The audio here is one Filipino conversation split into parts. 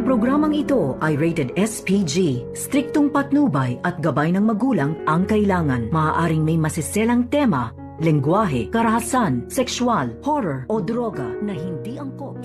programang ito ay rated SPG. Striktong patnubay at gabay ng magulang ang kailangan. Maaaring may masiselang tema, lengguwahe, karahasan, sexual, horror o droga na hindi angkop.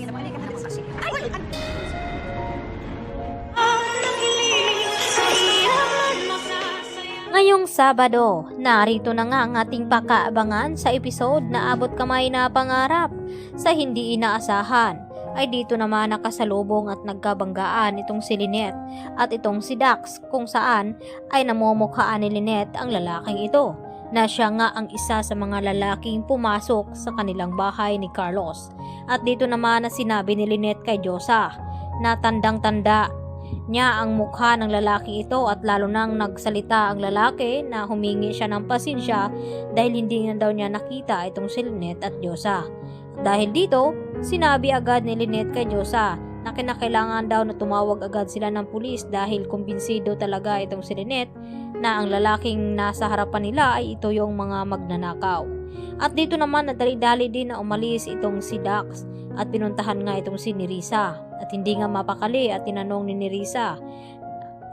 Ngayong Sabado, narito na nga ang ating pakaabangan sa episode na Abot Kamay na Pangarap. Sa hindi inaasahan, ay dito naman nakasalubong at nagkabanggaan itong si Lynette at itong si Dax, kung saan ay namumukhaan ni Lynette ang lalaking ito na siya nga ang isa sa mga lalaking pumasok sa kanilang bahay ni Carlos. At dito naman na sinabi ni Lynette kay Diyosa na tandang-tanda niya ang mukha ng lalaki ito, at lalo nang nagsalita ang lalaki na humingi siya ng pasensya dahil hindi na daw niya nakita itong si Lynette at Diyosa. Dahil dito, sinabi agad ni Lynette kay Diyosa na kinakailangan daw na tumawag agad sila ng pulis dahil kumbinsido talaga itong si Lynette na ang lalaking nasa harapan nila ay ito yung mga magnanakaw. At dito naman nadali-dali din na umalis itong si Dax at pinuntahan nga itong si Nerissa. At hindi nga mapakali at tinanong ni Nerissa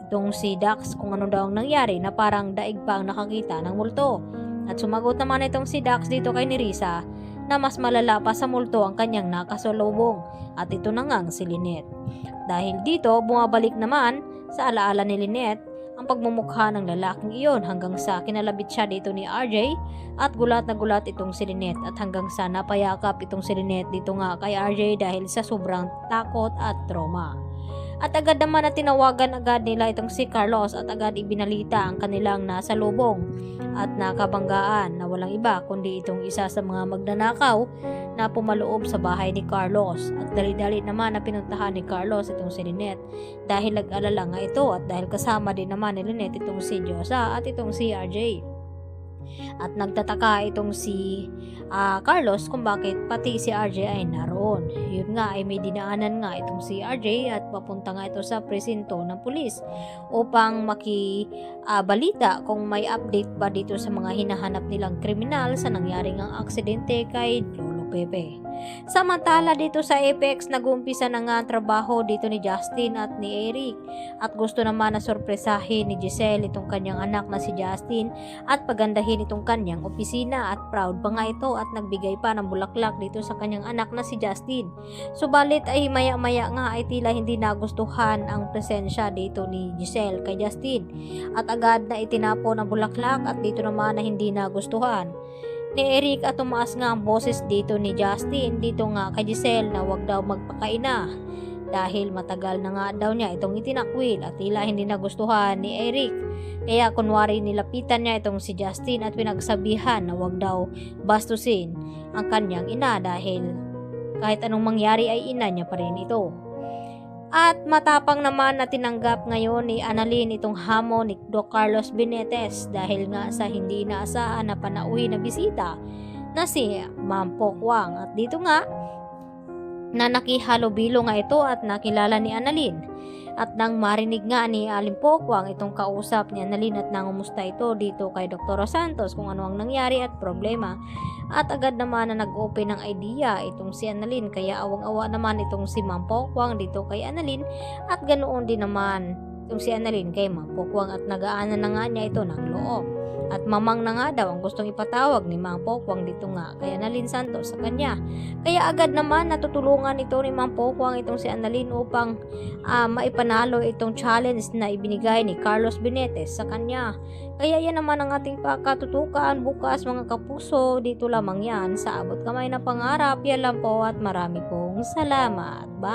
itong si Dax kung ano daw ang nangyari, na parang daig pa ang nakakita ng multo. At sumagot naman itong si Dax dito kay Nerissa na mas malala pa sa multo ang kanyang nakasalubong, at ito na nga si Lynette. Dahil dito, bumabalik naman sa alaala ni Lynette ang pagmumukha ng lalaking iyon hanggang sa kinalabit siya dito ni RJ, at gulat na gulat itong si Lynette, at hanggang sa napayakap itong si Lynette dito nga kay RJ dahil sa sobrang takot at trauma. At agad naman na tinawagan agad nila itong si Carlos at agad ibinalita ang kanilang nasa lubong at nakabanggaan na walang iba kundi itong isa sa mga magnanakaw na pumaloob sa bahay ni Carlos. At dali-dali naman na pinuntahan ni Carlos itong si Lynette dahil nag-alala nga ito, at dahil kasama din naman ni Lynette itong si Diyosa at itong si RJ. At nagtataka itong si Carlos kung bakit pati si RJ ay naroon. Yun nga ay may dinaanan nga itong si RJ at papunta nga ito sa presinto ng pulis upang makibalita kung may update ba dito sa mga hinahanap nilang kriminal sa nangyaring ang aksidente kay Lolo Pepe. Samantala dito sa Apex, nag-uumpisa na nga ang trabaho dito ni Justin at ni Eric, at gusto naman na sorpresahin ni Giselle itong kanyang anak na si Justin at pagandahin itong kanyang opisina, at proud pa nga ito at nagbigay pa ng bulaklak dito sa kanyang anak na si Justin. Subalit ay maya-maya nga ay tila hindi nagustuhan ang presensya dito ni Giselle kay Justin, at agad na itinapon ang bulaklak, at dito naman na hindi nagustuhan ni Eric at tumaas nga ang boses dito ni Justin dito nga kay Giselle na wag daw magpakaina dahil matagal na nga daw niya itong itinakwil, at tila hindi nagustuhan ni Eric. Kaya kunwari nilapitan niya itong si Justin at pinagsabihan na wag daw bastusin ang kanyang ina dahil kahit anong mangyari ay ina niya pa rin ito. At matapang naman na tinanggap ngayon ni Annalyn itong hamon ni Doc Carlos Benitez dahil nga sa hindi inaasahan na panauwi na bisita na si Ma'am Pokwang. At dito nga na nakihalubilo nga ito at nakilala ni Annalyn. At nang marinig nga ni Aling Pokwang itong kausap ni Annalyn at nangumusta ito dito kay Dr. Santos kung ano ang nangyari at problema, at agad naman na nag-open ng idea itong si Annalyn, kaya awang-awa naman itong si Ma'am Pokwang dito kay Annalyn, at ganoon din naman itong si Annalyn kay Ma'am Pokwang, at nagaanan na nga niya ito ng loob. At mamang na nga daw ang gustong ipatawag ni Ma'am Pokwang dito nga kay Annalyn Santos sa kanya. Kaya agad naman natutulungan ito ni Ma'am Pokwang itong si Annalyn upang maipanalo itong challenge na ibinigay ni Carlos Benitez sa kanya. Kaya yan naman ang ating pakatutukan bukas mga kapuso. Dito lamang yan sa Abot Kamay na Pangarap. Yan lang po, at marami pong salamat. Bye!